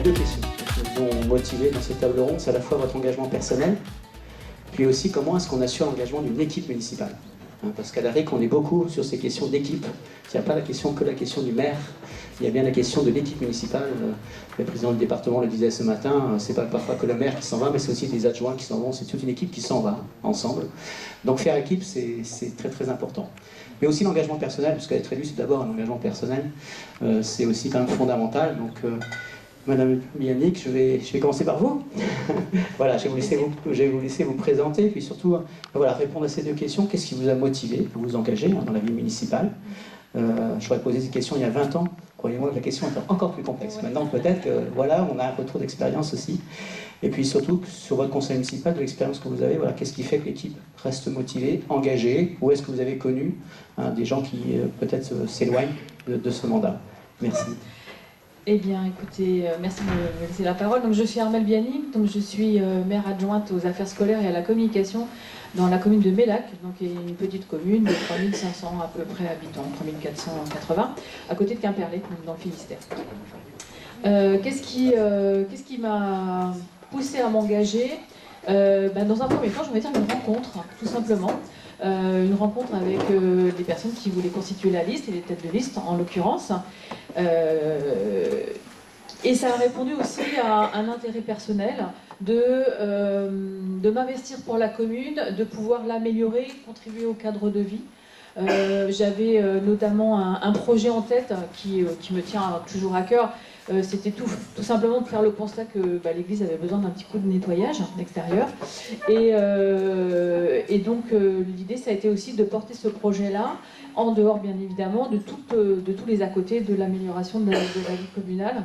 deux questions qui nous ont motivés dans cette table ronde. C'est à la fois votre engagement personnel, puis aussi comment est-ce qu'on assure l'engagement d'une équipe municipale. Parce qu'à la RIC, on est beaucoup sur ces questions d'équipe. Il n'y a pas la question du maire, il y a bien la question de l'équipe municipale. Le président du département le disait ce matin, c'est pas parfois que le maire qui s'en va, mais c'est aussi des adjoints qui s'en vont, c'est toute une équipe qui s'en va ensemble. Donc faire équipe, c'est très très important. Mais aussi l'engagement personnel, parce qu'être élu, c'est d'abord un engagement personnel. C'est aussi quand même fondamental. Donc, Madame Yannick, je vais commencer par vous. Voilà, je vais vous laisser vous présenter, puis surtout voilà, répondre à ces deux questions. Qu'est-ce qui vous a motivé à vous engager dans la vie municipale? J'aurais posé cette question il y a 20 ans. Croyez-moi que la question est encore plus complexe. Maintenant, peut-être que voilà, on a un retour d'expérience aussi. Et puis surtout, sur votre conseil municipal, de l'expérience que vous avez, voilà, qu'est-ce qui fait que l'équipe reste motivée, engagée? Ou est-ce que vous avez connu des gens qui peut-être s'éloignent de ce mandat? Merci. Eh bien, écoutez, merci de me laisser la parole. Donc, je suis Armelle Biani, donc je suis maire adjointe aux affaires scolaires et à la communication dans la commune de Mélac, donc une petite commune de 3500 à peu près habitants, 3480, à côté de Quimperlé, dans le Finistère. Qu'est-ce qui m'a poussé à m'engager? Dans un premier temps, je vais dire une rencontre, tout simplement. Une rencontre avec des personnes qui voulaient constituer la liste, et les têtes de liste en l'occurrence. Et ça a répondu aussi à un intérêt personnel de m'investir pour la commune, de pouvoir l'améliorer, contribuer au cadre de vie. J'avais notamment un projet en tête qui me tient toujours à cœur. C'était tout simplement de faire le constat que l'église avait besoin d'un petit coup de nettoyage extérieur. Et donc l'idée, ça a été aussi de porter ce projet-là, en dehors bien évidemment de tous les à côté de l'amélioration de la vie communale.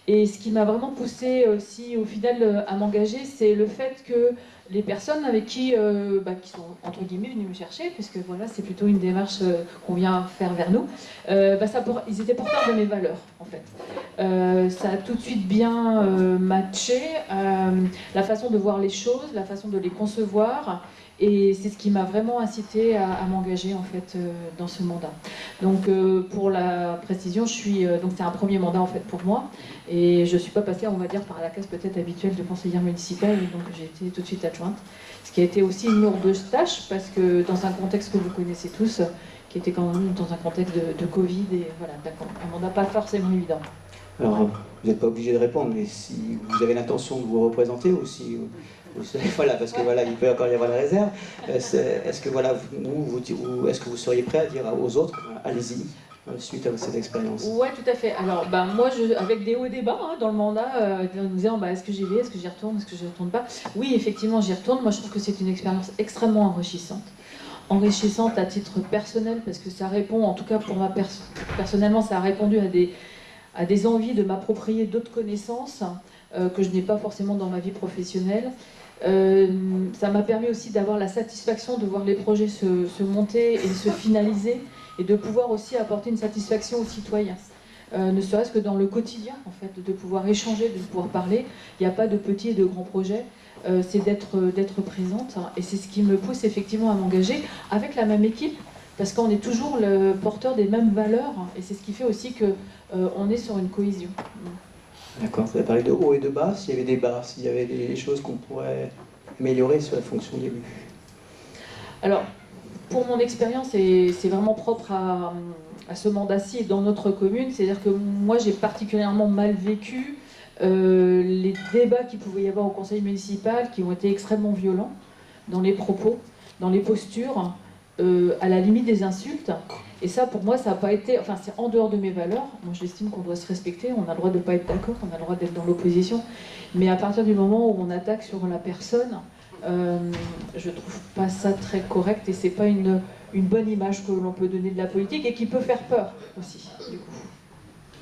Et ce qui m'a vraiment poussé aussi au final à m'engager, c'est le fait que les personnes avec qui sont entre guillemets venues me chercher, puisque voilà, c'est plutôt une démarche qu'on vient faire vers nous, ils étaient porteurs de mes valeurs en fait. Ça a tout de suite bien matché, la façon de voir les choses, la façon de les concevoir. Et c'est ce qui m'a vraiment incité à m'engager en fait dans ce mandat. Donc pour la précision, donc c'est un premier mandat en fait pour moi, et je suis pas passée, on va dire, par la case peut-être habituelle de conseillère municipale, et donc j'ai été tout de suite adjointe. Ce qui a été aussi une lourde tâche, parce que dans un contexte que vous connaissez tous, qui était quand même dans un contexte de Covid, et voilà, un mandat pas forcément évident. Alors, vous n'êtes pas obligé de répondre, mais si vous avez l'intention de vous représenter, ou si voilà, parce que voilà, il peut encore y avoir la réserve. Est-ce que voilà, est-ce que vous seriez prêt à dire aux autres, allez-y, suite à cette expérience? Ouais, tout à fait. Alors, moi, avec des hauts et des bas dans le mandat, en me disant, est-ce que j'y vais, est-ce que j'y retourne, est-ce que j'y retourne pas? Oui, effectivement, j'y retourne. Moi, je trouve que c'est une expérience extrêmement enrichissante. Enrichissante à titre personnel, parce que ça répond, en tout cas pour moi personnellement, ça a répondu à des envies de m'approprier d'autres connaissances que je n'ai pas forcément dans ma vie professionnelle. Ça m'a permis aussi d'avoir la satisfaction de voir les projets se monter et se finaliser, et de pouvoir aussi apporter une satisfaction aux citoyens. Ne serait-ce que dans le quotidien, en fait, de pouvoir échanger, de pouvoir parler. Il n'y a pas de petits et de grands projets, c'est d'être présente, et c'est ce qui me pousse effectivement à m'engager avec la même équipe, parce qu'on est toujours le porteur des mêmes valeurs, et c'est ce qui fait aussi qu'on est sur une cohésion. D'accord, vous avez parlé de haut et de bas, s'il y avait des bas, s'il y avait des choses qu'on pourrait améliorer sur la fonction d'élu. Alors, pour mon expérience, et c'est vraiment propre à ce mandat-ci et dans notre commune, c'est-à-dire que moi j'ai particulièrement mal vécu les débats qu'il pouvait y avoir au conseil municipal, qui ont été extrêmement violents dans les propos, dans les postures, à la limite des insultes. Et ça, pour moi, ça n'a pas été... Enfin, c'est en dehors de mes valeurs. Moi, j'estime qu'on doit se respecter. On a le droit de ne pas être d'accord, on a le droit d'être dans l'opposition. Mais à partir du moment où on attaque sur la personne, je trouve pas ça très correct. Et c'est pas une bonne image que l'on peut donner de la politique, et qui peut faire peur aussi, du coup.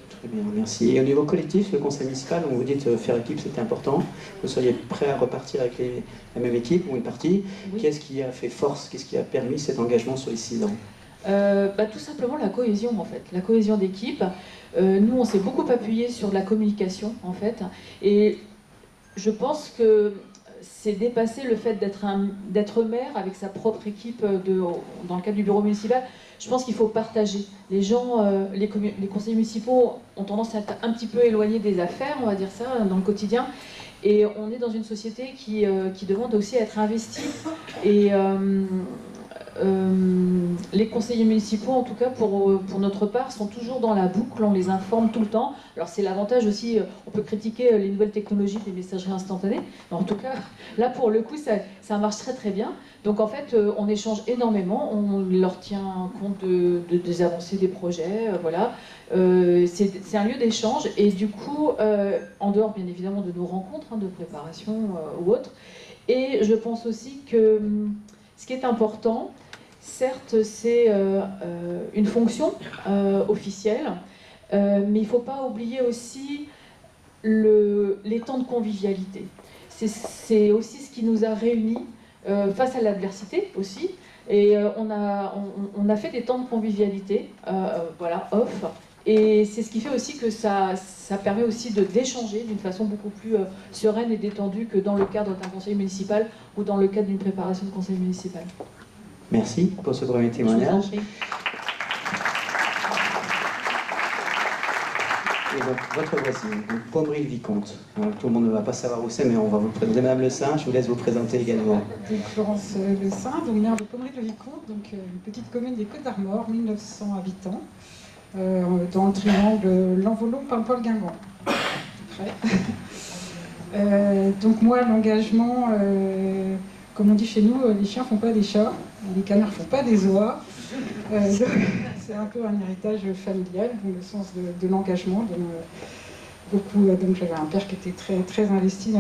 Très bien, merci. Et au niveau collectif, le conseil municipal, vous dites faire équipe, c'était important. Vous seriez prêt à repartir avec la même équipe ou une partie? Oui. Qu'est-ce qui a fait force? Qu'est-ce qui a permis cet engagement sur les 6 ans? Tout simplement la cohésion, en fait, la cohésion d'équipe. Nous, on s'est beaucoup appuyé sur la communication, en fait, et je pense que c'est dépasser le fait d'être maire avec sa propre équipe dans le cadre du bureau municipal. Je pense qu'il faut partager. Les gens, les conseillers municipaux ont tendance à être un petit peu éloignés des affaires, on va dire ça, dans le quotidien. Et on est dans une société qui demande aussi à être investie. Et les conseillers municipaux, en tout cas pour notre part, sont toujours dans la boucle, on les informe tout le temps. Alors c'est l'avantage aussi, on peut critiquer les nouvelles technologies des messageries instantanées, mais en tout cas, là pour le coup, ça marche très très bien. Donc en fait, on échange énormément, on leur tient compte des avancées des projets, voilà. C'est un lieu d'échange, et du coup, en dehors bien évidemment de nos rencontres, de préparation ou autres, et je pense aussi que ce qui est important, certes, c'est une fonction officielle, mais il ne faut pas oublier aussi les temps de convivialité. C'est aussi ce qui nous a réunis face à l'adversité aussi. Et on a fait des temps de convivialité, voilà, off. Et c'est ce qui fait aussi que ça permet aussi d'échanger d'une façon beaucoup plus sereine et détendue que dans le cadre d'un conseil municipal ou dans le cadre d'une préparation de conseil municipal. Merci pour ce premier témoignage. Et votre voisine, Pommery-le-Vicomte. Tout le monde ne va pas savoir où c'est, mais on va vous le présenter. Madame Le Saint, je vous laisse vous présenter également. Donc Florence Le Saint, donc maire de Pommery-le-Vicomte, donc une petite commune des Côtes-d'Armor, 1900 habitants, dans le triangle Lanvolon-Paimpol-Guingamp. Donc moi, l'engagement, comme on dit chez nous, les chiens font pas des chats, les canards font pas des oies. C'est un peu un héritage familial, dans le sens de l'engagement. Donc j'avais un père qui était très, très investi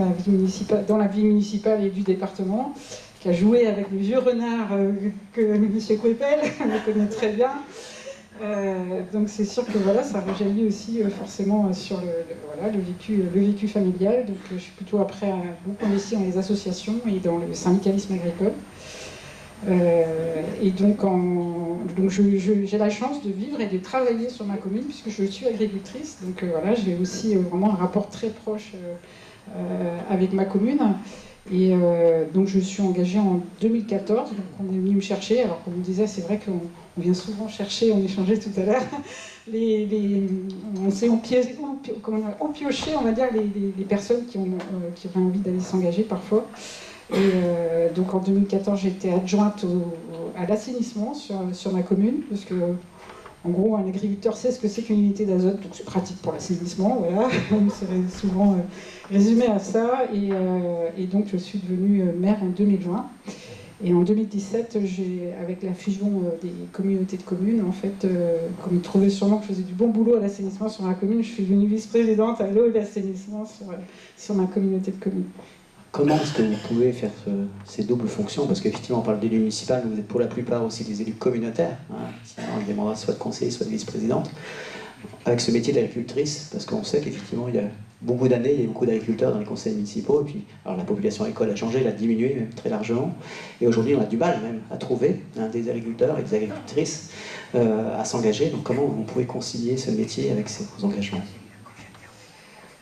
dans la vie municipale et du département, qui a joué avec le vieux renard que M. Couépel connaît très bien. Donc c'est sûr que voilà, ça rejaillit aussi forcément sur le vécu familial. Donc je suis plutôt après beaucoup investi dans les associations et dans le syndicalisme agricole. Et donc j'ai la chance de vivre et de travailler sur ma commune puisque je suis agricultrice. Donc voilà, j'ai aussi vraiment un rapport très proche avec ma commune. Et donc je suis engagée en 2014, donc on est venu me chercher. Alors comme on disait, c'est vrai qu'on vient souvent chercher, on échangeait tout à l'heure, on s'est empioché, on va dire, les personnes qui auraient envie d'aller s'engager parfois. Et donc en 2014, j'ai été adjointe à l'assainissement sur ma commune, parce que en gros, un agriculteur sait ce que c'est qu'une unité d'azote, donc c'est pratique pour l'assainissement, voilà. C'est souvent résumé à ça. Et donc je suis devenue maire en 2020. Et en 2017, avec la fusion des communautés de communes, en fait, comme ils trouvaient sûrement que je faisais du bon boulot à l'assainissement sur ma commune, je suis devenue vice-présidente à l'eau et l'assainissement sur ma communauté de communes. Comment est-ce que vous pouvez faire ces doubles fonctions? Parce qu'effectivement, on parle d'élu municipal, mais vous êtes pour la plupart aussi des élus communautaires, sinon il y a des mandats soit de conseiller, soit de vice-présidente, avec ce métier d'agricultrice, parce qu'on sait qu'effectivement, il y a beaucoup d'années, il y a beaucoup d'agriculteurs dans les conseils municipaux, et puis alors, la population agricole a changé, elle a diminué même très largement, et aujourd'hui, on a du mal même à trouver des agriculteurs et des agricultrices à s'engager. Donc comment vous pouvez concilier ce métier avec vos engagements?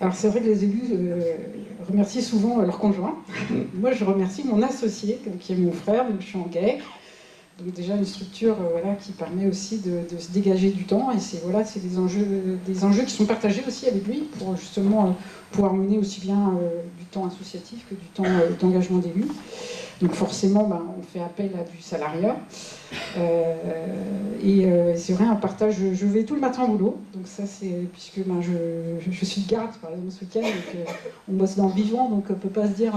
Alors c'est vrai que les élus remercient souvent leurs conjoints. Moi je remercie mon associé, qui est mon frère, donc je suis en GAEC. Donc déjà une structure qui permet aussi de se dégager du temps. Et c'est des enjeux qui sont partagés aussi avec lui pour justement pouvoir mener aussi bien du temps associatif que du temps d'engagement d'élu. Donc forcément, on fait appel à du salariat. C'est vrai, un partage, je vais tout le matin au boulot. Donc ça, c'est puisque je suis de garde, par exemple, ce week-end. Donc, on bosse dans le vivant, donc on ne peut pas se dire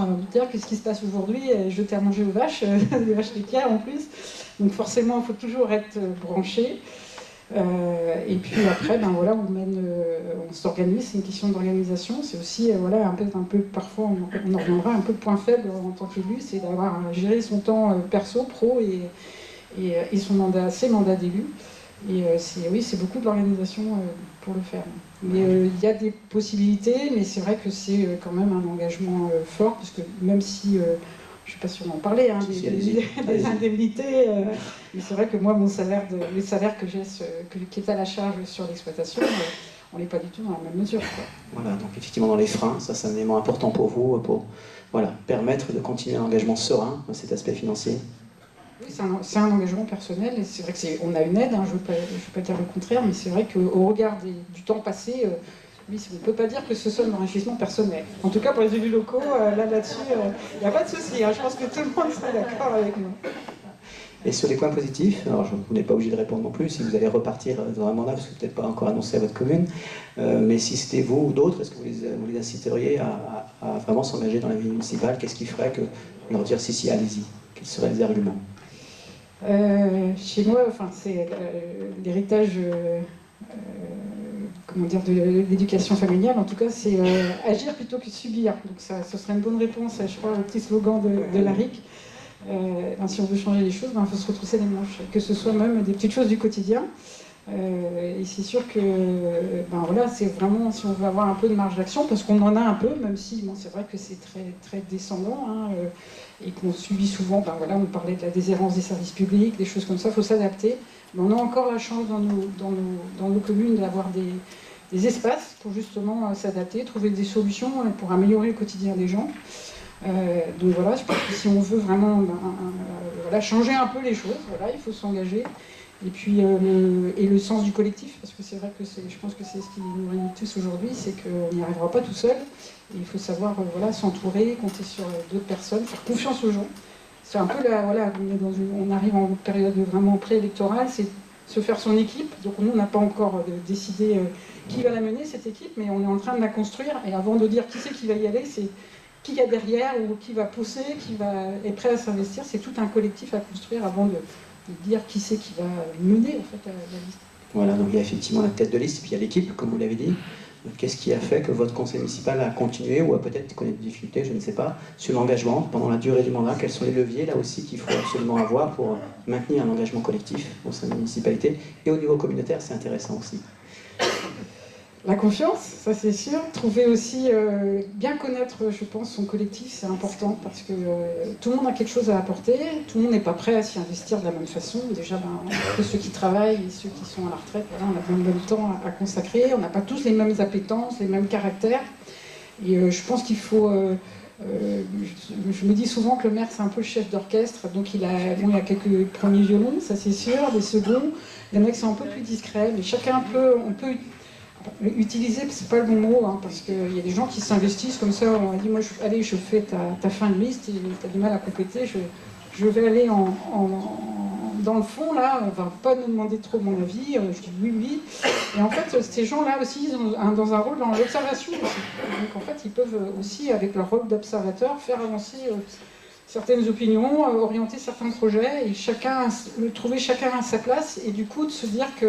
qu'est-ce qui se passe aujourd'hui, jeter à manger aux vaches, des vaches laitières en plus. Donc forcément, il faut toujours être branché. Et puis après, on s'organise, c'est une question d'organisation. C'est aussi un peu parfois, on en reviendra un peu le point faible en tant qu'élu, c'est d'avoir géré son temps perso, pro et ses mandats d'élu. Et c'est beaucoup de l'organisation pour le faire. Mais il y a des possibilités, mais c'est vrai que c'est quand même un engagement fort, parce que même si je ne sais pas si on en parlait, des indemnités. Mais c'est vrai que moi, le salaire que j'ai, qui est à la charge sur l'exploitation, on n'est pas du tout dans la même mesure. Voilà, donc effectivement, dans les freins, ça c'est un élément important pour vous, pour voilà, permettre de continuer un engagement serein dans cet aspect financier? Oui, c'est un engagement personnel, et c'est vrai qu'on a une aide, hein, je ne veux pas dire le contraire, mais c'est vrai qu'au regard du temps passé, oui, on ne peut pas dire que ce soit un enrichissement personnel. En tout cas, pour les élus locaux, là-dessus, il n'y a pas de souci, hein, je pense que tout le monde sera d'accord avec nous. Et sur les points positifs, alors vous n'êtes pas obligé de répondre non plus si vous allez repartir dans un mandat, parce que peut-être pas encore annoncé à votre commune, mais si c'était vous ou d'autres, est-ce que vous les inciteriez à vraiment s'engager dans la vie municipale? Qu'est-ce qui ferait que leur dire si, allez-y? Quels seraient les arguments? Chez moi, enfin, c'est l'héritage comment dire, de l'éducation familiale, en tout cas, c'est agir plutôt que subir. Donc ce serait une bonne réponse, je crois, au petit slogan de l'ARIC. Si on veut changer les choses, il faut se retrousser les manches, que ce soit même des petites choses du quotidien. Et c'est sûr que voilà, c'est vraiment, si on veut avoir un peu de marge d'action, parce qu'on en a un peu, même si bon, c'est vrai que c'est très, très descendant, hein, et qu'on subit souvent, voilà, on parlait de la déshérence des services publics, des choses comme ça, il faut s'adapter. Mais on a encore la chance dans nos communes d'avoir des espaces pour justement s'adapter, trouver des solutions pour améliorer le quotidien des gens. Donc voilà, je pense que si on veut vraiment voilà, changer un peu les choses, voilà, il faut s'engager. Et puis le sens du collectif, parce que c'est vrai que je pense que c'est ce qui nous réunit tous aujourd'hui, c'est qu'on n'y arrivera pas tout seul. Et il faut savoir voilà, s'entourer, compter sur d'autres personnes, faire confiance aux gens. C'est un peu voilà, on arrive en période vraiment préélectorale, c'est se faire son équipe. Donc nous, on n'a pas encore décidé qui va la mener, cette équipe, mais on est en train de la construire. Et avant de dire qui c'est qui va y aller, c'est qui il y a derrière, ou qui va pousser, est prêt à s'investir. C'est tout un collectif à construire avant de dire qui c'est qui va mener en fait, la liste. Voilà, donc il y a effectivement la tête de liste, puis il y a l'équipe, comme vous l'avez dit. Qu'est-ce qui a fait que votre conseil municipal a continué, ou a peut-être connu des difficultés, je ne sais pas, sur l'engagement pendant la durée du mandat? Quels sont les leviers, là aussi, qu'il faut absolument avoir pour maintenir un engagement collectif au sein de la municipalité? Et au niveau communautaire, c'est intéressant aussi. La confiance, ça c'est sûr. Trouver aussi, bien connaître, je pense, son collectif, c'est important, parce que tout le monde a quelque chose à apporter, tout le monde n'est pas prêt à s'y investir de la même façon. Déjà, que ceux qui travaillent et ceux qui sont à la retraite, voilà, on a besoin de même temps à consacrer, on n'a pas tous les mêmes appétences, les mêmes caractères. Et je pense qu'il faut... je me dis souvent que le maire, c'est un peu le chef d'orchestre, donc il a quelques premiers violons, ça c'est sûr, des seconds, il y en a qui sont un peu plus discrets, mais chacun on peut utiliser, c'est pas le bon mot, hein, parce qu'il y a des gens qui s'investissent comme ça, on a dit, moi, allez, je fais ta fin de liste, et tu as du mal à compléter, je vais aller dans le fond, là, on va pas me demander trop mon avis, je dis oui. Et en fait, ces gens-là aussi, ils ont dans un rôle dans l'observation aussi. Donc en fait, ils peuvent aussi, avec leur rôle d'observateur, faire avancer certaines opinions, orienter certains projets, et trouver chacun à sa place, et du coup, de se dire que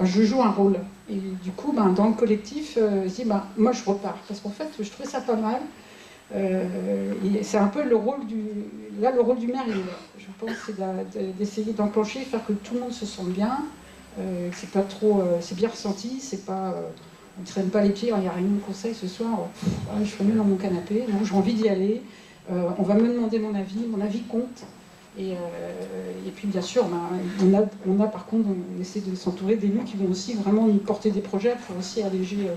je joue un rôle. Et du coup, dans le collectif, je dis, moi je repars. Parce qu'en fait, je trouvais ça pas mal. Et c'est un peu le rôle du... Là, le rôle du maire, je pense, c'est d'essayer d'enclencher, faire que tout le monde se sente bien, que c'est pas trop... c'est bien ressenti, c'est pas... on ne traîne pas les pieds, il y a réunion de conseil ce soir, je suis mieux dans mon canapé, non, j'ai envie d'y aller, on va me demander mon avis compte. Et puis bien sûr, on a par contre, on essaie de s'entourer d'élus qui vont aussi vraiment nous porter des projets pour aussi alléger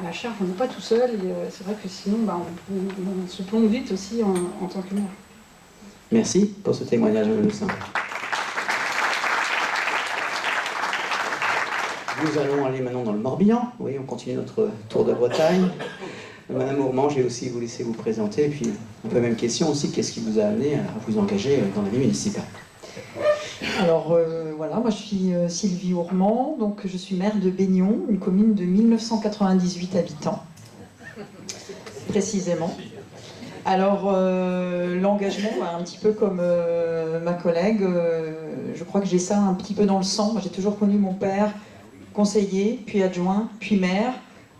la charge. On n'est pas tout seul, et c'est vrai que sinon on se plombe vite aussi en tant que maire. Merci pour ce témoignage, Madame Lucin. Nous allons aller maintenant dans le Morbihan. Oui, on continue notre tour de Bretagne. Madame Ourmand, je vais aussi vous laisser vous présenter, et puis un peu même question aussi, qu'est-ce qui vous a amené à vous engager dans la vie municipale? Alors voilà, moi je suis Sylvie Ourmand, donc je suis maire de Baignon, une commune de 1998 habitants, précisément. Alors l'engagement, un petit peu comme ma collègue, je crois que j'ai ça un petit peu dans le sang. Moi, j'ai toujours connu mon père conseiller, puis adjoint, puis maire.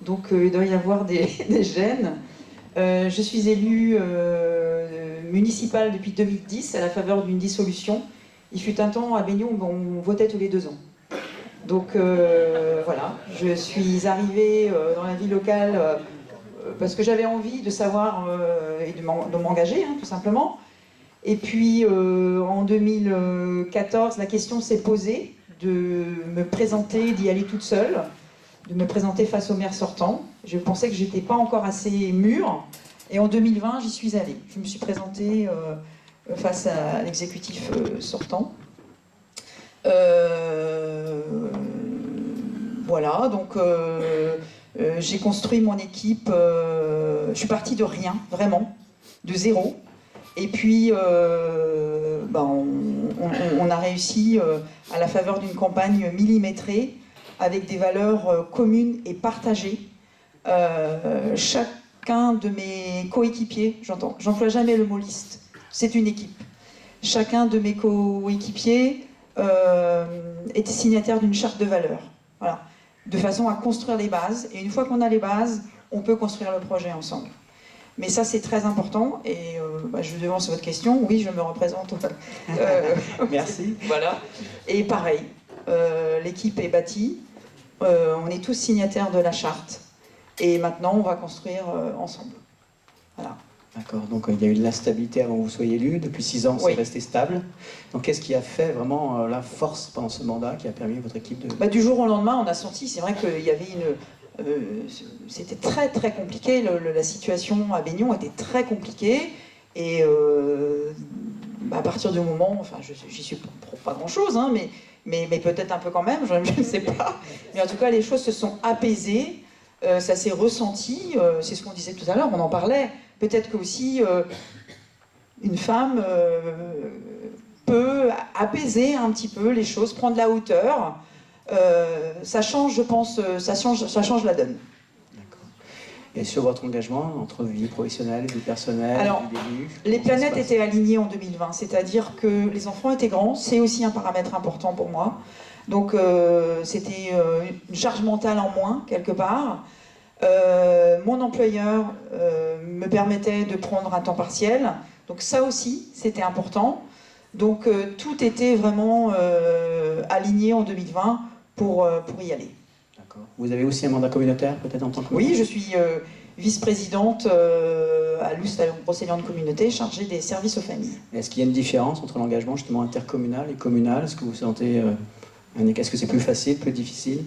Donc il doit y avoir des gènes. Je suis élue municipale depuis 2010 à la faveur d'une dissolution. Il fut un temps à Baignon où on votait tous les 2 ans. Donc voilà, je suis arrivée dans la vie locale parce que j'avais envie de savoir et de m'engager, tout simplement. Et puis en 2014, la question s'est posée de me présenter, d'y aller toute seule, de me présenter face au maire sortant. Je pensais que j'étais pas encore assez mûre, Et en 2020, j'y suis allée. Je me suis présentée face à l'exécutif sortant. Voilà, donc j'ai construit mon équipe. Je suis partie de rien, vraiment, de zéro. Et puis, on a réussi, à la faveur d'une campagne millimétrée, avec des valeurs communes et partagées. Chacun de mes coéquipiers, j'emploie jamais le mot liste, c'est une équipe. Chacun de mes coéquipiers était signataire d'une charte de valeurs. Voilà. De façon à construire les bases. Et une fois qu'on a les bases, on peut construire le projet ensemble. Mais ça, c'est très important. Et je devance votre question. Oui, je me représente. Merci. Voilà. Et pareil, l'équipe est bâtie. On est tous signataires de la charte. Et maintenant, on va construire ensemble. Voilà. D'accord, donc il y a eu de la stabilité avant que vous soyez élu, depuis 6 ans c'est resté stable. Donc qu'est-ce qui a fait vraiment la force pendant ce mandat qui a permis à votre équipe de... Du jour au lendemain, on a senti, c'est vrai qu'il y avait c'était très très compliqué, la situation à Baignon était très compliquée, et à partir du moment, enfin j'y suis pour pas grand-chose, hein, mais peut-être un peu quand même, je ne sais pas, mais en tout cas les choses se sont apaisées, ça s'est ressenti, c'est ce qu'on disait tout à l'heure, on en parlait. Peut-être que aussi une femme peut apaiser un petit peu les choses, prendre la hauteur. Ça change, je pense, ça change la donne. D'accord. Et sur votre engagement entre vie professionnelle, vie personnelle, alors, vie d'élu, les planètes étaient alignées en 2020, c'est-à-dire que les enfants étaient grands, c'est aussi un paramètre important pour moi. Donc c'était une charge mentale en moins, quelque part. Mon employeur me permettait de prendre un temps partiel, donc ça aussi c'était important, donc tout était vraiment aligné en 2020 pour y aller. D'accord. Vous avez aussi un mandat communautaire peut-être en tant que... Oui, je suis vice-présidente à Luce, à Brocéliande Communauté, chargée des services aux familles. Est-ce qu'il y a une différence entre l'engagement justement intercommunal et communal? Est-ce que vous sentez est-ce que c'est plus facile, plus difficile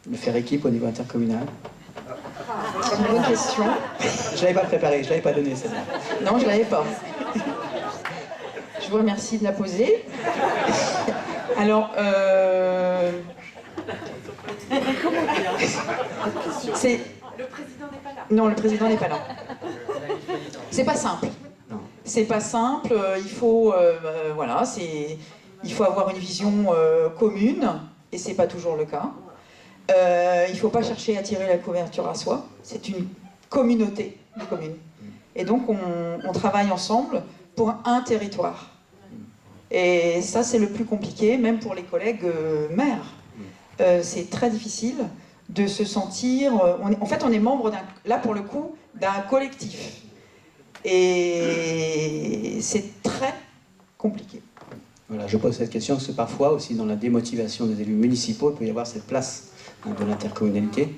de faire équipe au niveau intercommunal? C'est une bonne question. Je ne l'avais pas préparée, je ne l'avais pas donnée celle-là. Non, je ne l'avais pas. Je vous remercie de la poser. Alors, c'est... Le président n'est pas là. Non, le président n'est pas là. C'est pas simple. Non. C'est pas simple. Il faut, il faut avoir une vision commune, et c'est pas toujours le cas. Il ne faut pas chercher à tirer la couverture à soi. C'est une communauté de communes. Et donc, on travaille ensemble pour un territoire. Et ça, c'est le plus compliqué, même pour les collègues maires. C'est très difficile de se sentir... en fait, on est membre, là, pour le coup, d'un collectif. Et c'est très compliqué. Voilà, je pose cette question parce que parfois, aussi, dans la démotivation des élus municipaux, il peut y avoir cette place de l'intercommunalité.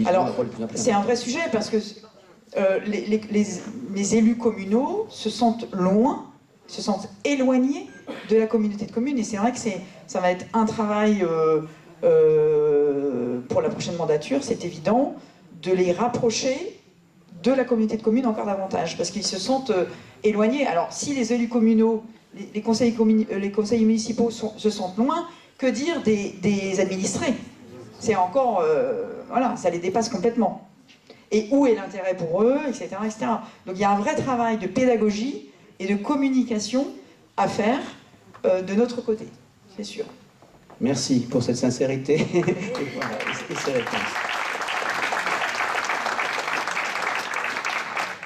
Alors, c'est un vrai sujet parce que les élus communaux se sentent loin, se sentent éloignés de la communauté de communes, et c'est vrai que ça va être un travail pour la prochaine mandature, c'est évident, de les rapprocher de la communauté de communes encore davantage, parce qu'ils se sentent éloignés. Alors, si les élus communaux, les conseils municipaux se sentent loin, que dire des administrés? C'est encore, voilà, ça les dépasse complètement. Et où est l'intérêt pour eux, etc., etc. Donc il y a un vrai travail de pédagogie et de communication à faire de notre côté, c'est sûr. Merci pour cette sincérité et voilà, et ces réponses.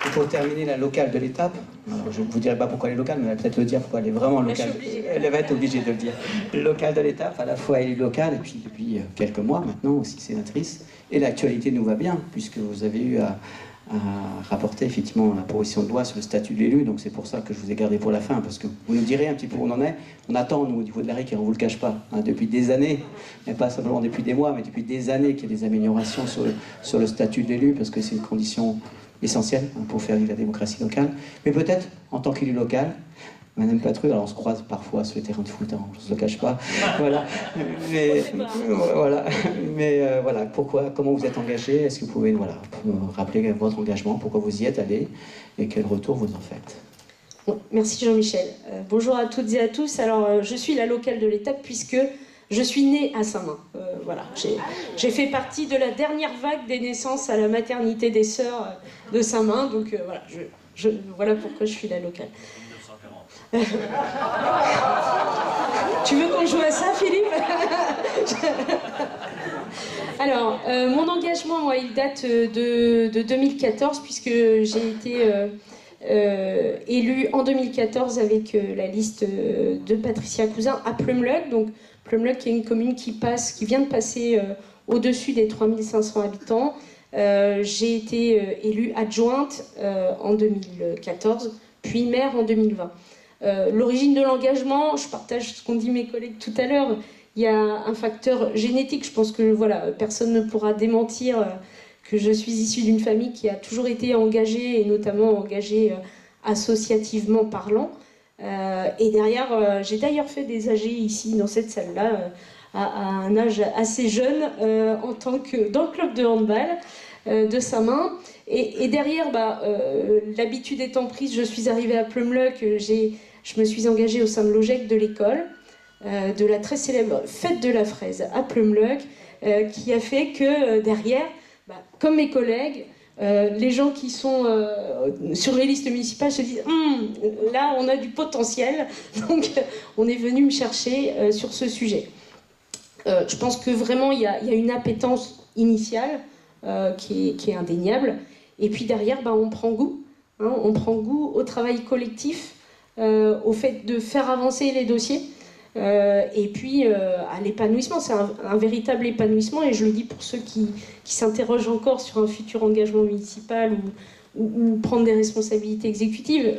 Et pour terminer la locale de l'étape, je ne vous dirai pas pourquoi elle est locale, mais elle va peut-être le dire pourquoi elle est vraiment locale. Elle va être obligée de le dire. Locale de l'étape, à la fois elle est locale, et puis depuis quelques mois maintenant aussi sénatrice. Et l'actualité nous va bien, puisque vous avez eu à rapporter effectivement la proposition de loi sur le statut de l'élu, donc c'est pour ça que je vous ai gardé pour la fin, parce que vous nous direz un petit peu où on en est. On attend, nous, au niveau de la RIC, et on ne vous le cache pas, hein, depuis des années, mais pas simplement depuis des mois, mais depuis des années qu'il y a des améliorations sur le statut de l'élu, parce que c'est une condition essentielle, hein, pour faire vivre la démocratie locale. Mais peut-être, en tant qu'élu local, Madame Patru, alors on se croise parfois sur les terrains de foot, hein, je ne se le cache pas. Voilà. Mais, voilà, comment vous êtes engagé? Est-ce que vous pouvez rappeler votre engagement, pourquoi vous y êtes allé et quel retour vous en faites? Bon, merci Jean-Michel. Bonjour à toutes et à tous. Alors, je suis la locale de l'étape puisque je suis née à Saint-Main. Voilà, j'ai fait partie de la dernière vague des naissances à la maternité des sœurs de Saint-Main. Donc voilà, voilà pourquoi je suis la locale. Tu veux qu'on joue à ça, Philippe? Alors, mon engagement, moi, il date de 2014, puisque j'ai été élue en 2014 avec la liste de Patricia Cousin à Plumluck. Donc, Plumluck qui est une commune qui vient de passer au-dessus des 3500 habitants. J'ai été élue adjointe en 2014, puis maire en 2020. L'origine de l'engagement, je partage ce qu'ont dit mes collègues tout à l'heure, il y a un facteur génétique. Je pense que voilà, personne ne pourra démentir que je suis issue d'une famille qui a toujours été engagée, et notamment engagée associativement parlant. Et derrière, j'ai d'ailleurs fait des AG ici, dans cette salle-là, à un âge assez jeune, dans le club de handball de Saint-Main. Et derrière, l'habitude étant prise, je suis arrivée à Plumluck, je me suis engagée au sein de l'OGEC de l'école, de la très célèbre fête de la fraise à Plumluck, qui a fait que derrière, comme mes collègues, les gens qui sont sur les listes municipales se disent là on a du potentiel, donc on est venu me chercher sur ce sujet. Je pense que vraiment il y a une appétence initiale qui est indéniable, et puis derrière on prend goût, on prend goût au travail collectif, au fait de faire avancer les dossiers, et puis à l'épanouissement. C'est un véritable épanouissement, et je le dis pour ceux qui s'interrogent encore sur un futur engagement municipal ou prendre des responsabilités exécutives.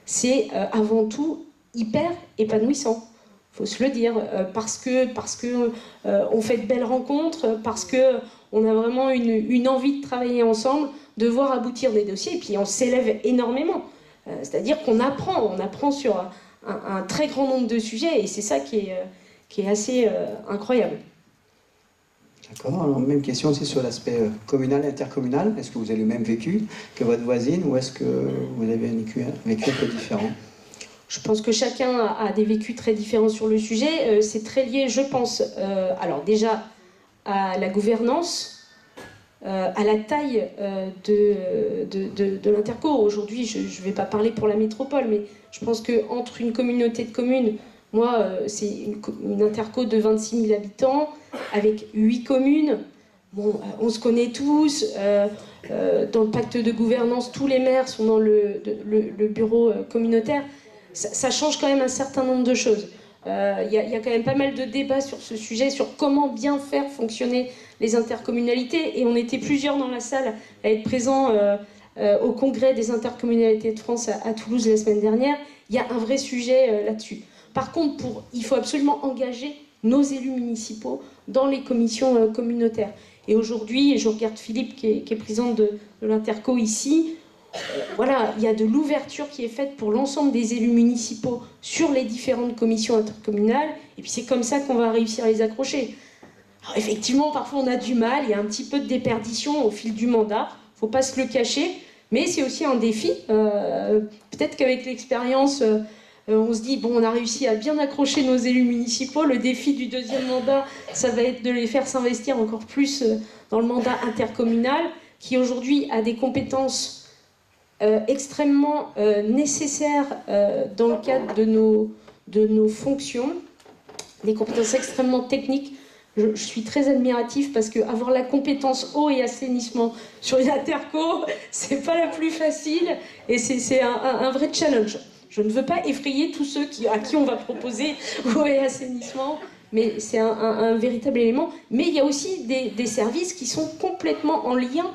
C'est avant tout hyper épanouissant, faut se le dire, parce que on fait de belles rencontres, parce que on a vraiment une envie de travailler ensemble, de voir aboutir des dossiers, et puis on s'élève énormément. C'est-à-dire qu'on apprend sur un très grand nombre de sujets, et c'est ça qui est assez incroyable. D'accord, alors même question aussi sur l'aspect communal et intercommunal. Est-ce que vous avez le même vécu que votre voisine, ou est-ce que vous avez un vécu un peu différent? Je pense que chacun a des vécus très différents sur le sujet. C'est très lié, je pense, alors déjà à la gouvernance, à la taille de l'interco. Aujourd'hui, je ne vais pas parler pour la métropole, mais je pense qu'entre une communauté de communes, moi, c'est une interco de 26 000 habitants, avec 8 communes. Bon, on se connaît tous. Dans le pacte de gouvernance, tous les maires sont dans le bureau communautaire. Ça change quand même un certain nombre de choses. Il y a quand même pas mal de débats sur ce sujet, sur comment bien faire fonctionner les intercommunalités. Et on était plusieurs dans la salle à être présents au congrès des intercommunalités de France à Toulouse la semaine dernière. Il y a un vrai sujet là-dessus. Par contre, il faut absolument engager nos élus municipaux dans les commissions communautaires. Et aujourd'hui, et je regarde Philippe qui est président de l'Interco ici, voilà, il y a de l'ouverture qui est faite pour l'ensemble des élus municipaux sur les différentes commissions intercommunales, et puis c'est comme ça qu'on va réussir à les accrocher. Alors effectivement, parfois on a du mal, il y a un petit peu de déperdition au fil du mandat, faut pas se le cacher, mais c'est aussi un défi. Peut-être qu'avec l'expérience, on se dit, bon, on a réussi à bien accrocher nos élus municipaux, le défi du deuxième mandat, ça va être de les faire s'investir encore plus dans le mandat intercommunal, qui aujourd'hui a des compétences extrêmement nécessaires dans le cadre de nos fonctions, des compétences extrêmement techniques. Je suis très admirative parce qu'avoir la compétence eau et assainissement sur les intercos, c'est pas la plus facile, et c'est un vrai challenge. Je ne veux pas effrayer tous ceux à qui on va proposer eau et assainissement, mais c'est un véritable élément. Mais il y a aussi des services qui sont complètement en lien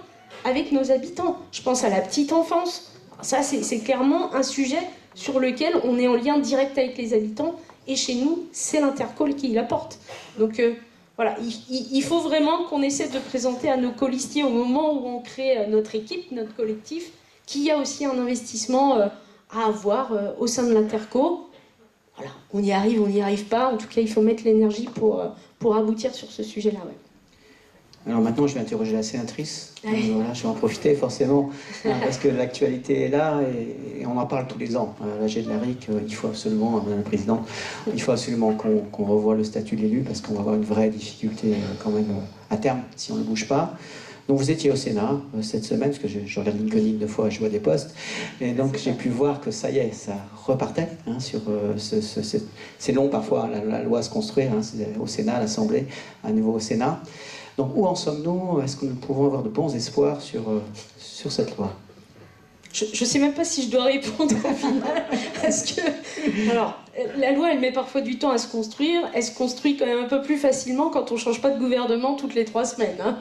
avec nos habitants. Je pense à la petite enfance. Ça, c'est clairement un sujet sur lequel on est en lien direct avec les habitants, et chez nous, c'est l'Interco qui l'apporte. Donc voilà, il faut vraiment qu'on essaie de présenter à nos colistiers, au moment où on crée notre équipe, notre collectif, qu'il y a aussi un investissement à avoir au sein de l'Interco. Voilà, on y arrive, on n'y arrive pas. En tout cas, il faut mettre l'énergie pour aboutir sur ce sujet-là. Ouais. Alors maintenant, je vais interroger la sénatrice. Allez. Voilà, je vais en profiter forcément, parce que l'actualité est là et on en parle tous les ans. L'AG de la RIC, il faut absolument, Madame la Présidente, il faut absolument qu'on revoie le statut de l'élu, parce qu'on va avoir une vraie difficulté quand même à terme si on ne bouge pas. Donc vous étiez au Sénat cette semaine, parce que je regarde LinkedIn 2 fois et je vois des posts, et donc j'ai pu voir que ça y est, ça repartait sur c'est long parfois la loi à se construire, au Sénat, à l'Assemblée, à nouveau au Sénat. Donc où en sommes-nous? Est-ce que nous pouvons avoir de bons espoirs sur cette loi? Je ne sais même pas si je dois répondre au final, parce que alors, la loi, elle met parfois du temps à se construire, elle se construit quand même un peu plus facilement quand on ne change pas de gouvernement toutes les 3 semaines. Hein.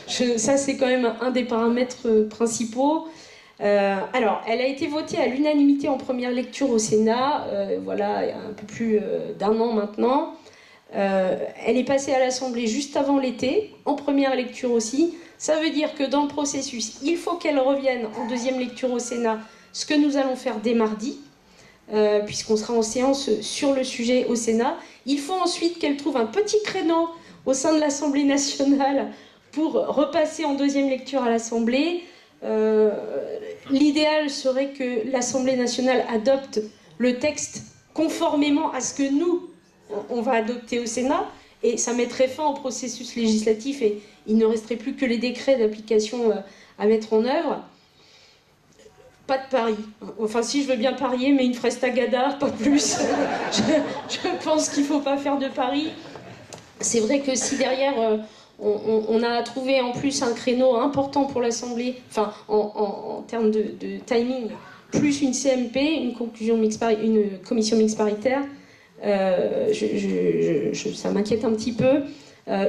Ça, c'est quand même un des paramètres principaux. Alors, elle a été votée à l'unanimité en première lecture au Sénat, voilà, il y a un peu plus d'1 an maintenant. Elle est passée à l'Assemblée juste avant l'été, en première lecture aussi. Ça veut dire que dans le processus, il faut qu'elle revienne en 2e lecture au Sénat, ce que nous allons faire dès mardi, puisqu'on sera en séance sur le sujet au Sénat. Il faut ensuite qu'elle trouve un petit créneau au sein de l'Assemblée nationale pour repasser en 2e lecture à l'Assemblée. L'idéal serait que l'Assemblée nationale adopte le texte conformément à ce que nous, on va adopter au Sénat, et ça mettrait fin au processus législatif et il ne resterait plus que les décrets d'application à mettre en œuvre. Pas de pari. Enfin, si je veux bien parier, mais une frestagada, pas plus. Je pense qu'il ne faut pas faire de pari. C'est vrai que si derrière, on a trouvé en plus un créneau important pour l'Assemblée, enfin, en termes de timing, plus une CMP, une commission mixte paritaire, ça m'inquiète un petit peu.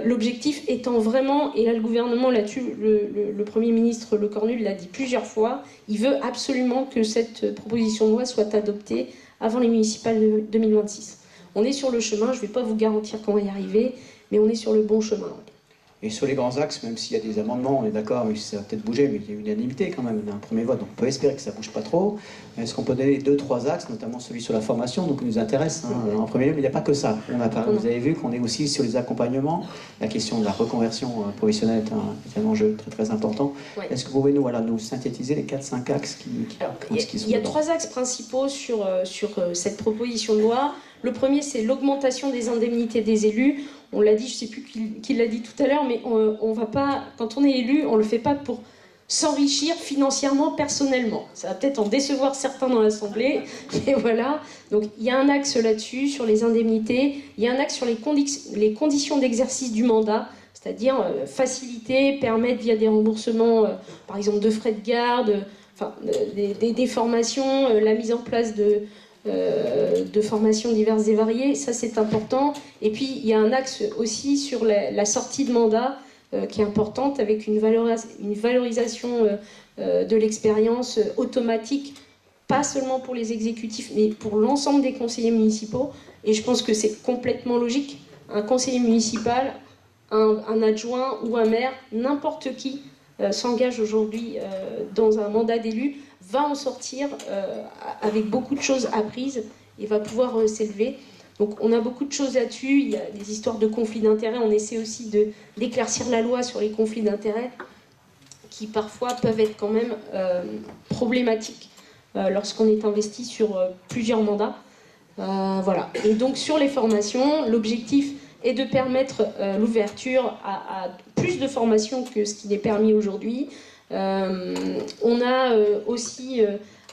L'objectif étant vraiment, et là le gouvernement là-dessus, le Premier ministre Le Cornu l'a dit plusieurs fois, il veut absolument que cette proposition de loi soit adoptée avant les municipales de 2026. On est sur le chemin, je ne vais pas vous garantir qu'on va y arriver, mais on est sur le bon chemin. Et sur les grands axes, même s'il y a des amendements, on est d'accord, mais ça va peut-être bouger, mais il y a une unanimité quand même, il y a un premier vote, donc on peut espérer que ça ne bouge pas trop. Est-ce qu'on peut donner 2-3 axes, notamment celui sur la formation, donc qui nous intéresse en premier lieu, mais il n'y a pas que ça. Vous avez vu qu'on est aussi sur les accompagnements, la question de la reconversion professionnelle est un enjeu très très important. Ouais. Est-ce que vous pouvez nous synthétiser les 4-5 axes Il y a 3 axes principaux sur cette proposition de loi. Le premier, c'est l'augmentation des indemnités des élus. On l'a dit, je ne sais plus qui l'a dit tout à l'heure, mais on va pas, quand on est élu, on ne le fait pas pour s'enrichir financièrement, personnellement. Ça va peut-être en décevoir certains dans l'Assemblée, mais voilà. Donc il y a un axe là-dessus, sur les indemnités. Il y a un axe sur les conditions d'exercice du mandat, c'est-à-dire faciliter, permettre via des remboursements, par exemple de frais de garde, des formations, la mise en place de formations diverses et variées, ça c'est important. Et puis il y a un axe aussi sur la sortie de mandat qui est importante, avec une valorisation de l'expérience automatique, pas seulement pour les exécutifs, mais pour l'ensemble des conseillers municipaux. Et je pense que c'est complètement logique. Un conseiller municipal, un adjoint ou un maire, n'importe qui s'engage aujourd'hui dans un mandat d'élu, va en sortir avec beaucoup de choses apprises et va pouvoir s'élever. Donc on a beaucoup de choses là-dessus, il y a des histoires de conflits d'intérêts, on essaie aussi d'éclaircir la loi sur les conflits d'intérêts qui parfois peuvent être quand même problématiques lorsqu'on est investi sur plusieurs mandats. Voilà. Et donc sur les formations, l'objectif est de permettre l'ouverture à plus de formations que ce qui est permis aujourd'hui. On a aussi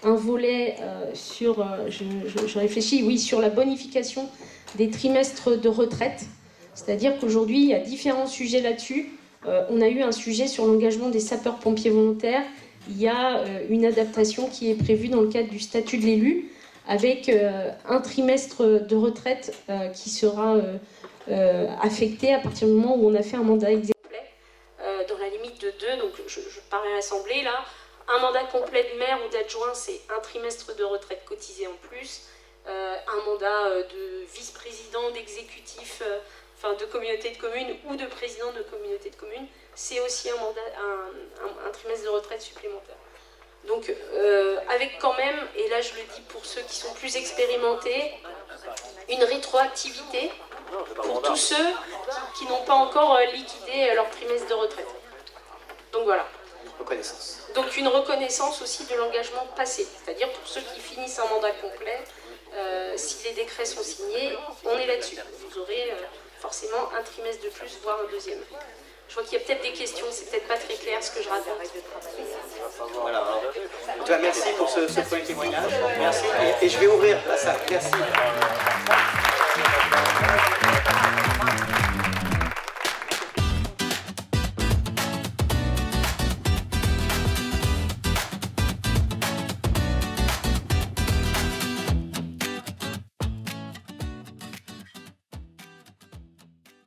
un volet sur, je réfléchis, oui, sur la bonification des trimestres de retraite. C'est-à-dire qu'aujourd'hui, il y a différents sujets là-dessus. On a eu un sujet sur l'engagement des sapeurs-pompiers volontaires. Il y a une adaptation qui est prévue dans le cadre du statut de l'élu, avec un trimestre de retraite qui sera affecté à partir du moment où on a fait un mandat exécutif. Dans la limite de 2, donc je parle à l'Assemblée là, un mandat complet de maire ou d'adjoint, c'est un trimestre de retraite cotisé en plus, un mandat de vice-président, d'exécutif, de communauté de communes ou de président de communauté de communes, c'est aussi un trimestre de retraite supplémentaire. Donc avec quand même, et là je le dis pour ceux qui sont plus expérimentés, une rétroactivité pour tous ceux qui n'ont pas encore liquidé leur trimestre de retraite. Donc voilà. Reconnaissance. Donc une reconnaissance aussi de l'engagement passé, c'est-à-dire pour ceux qui finissent un mandat complet, si les décrets sont signés, on est là-dessus. Vous aurez forcément un trimestre de plus, voire un deuxième. Je vois qu'il y a peut-être des questions, c'est peut-être pas très clair ce que je raconte. Voilà. En tout cas, merci pour ce premier témoignage. Merci. Et je vais ouvrir la salle. Merci.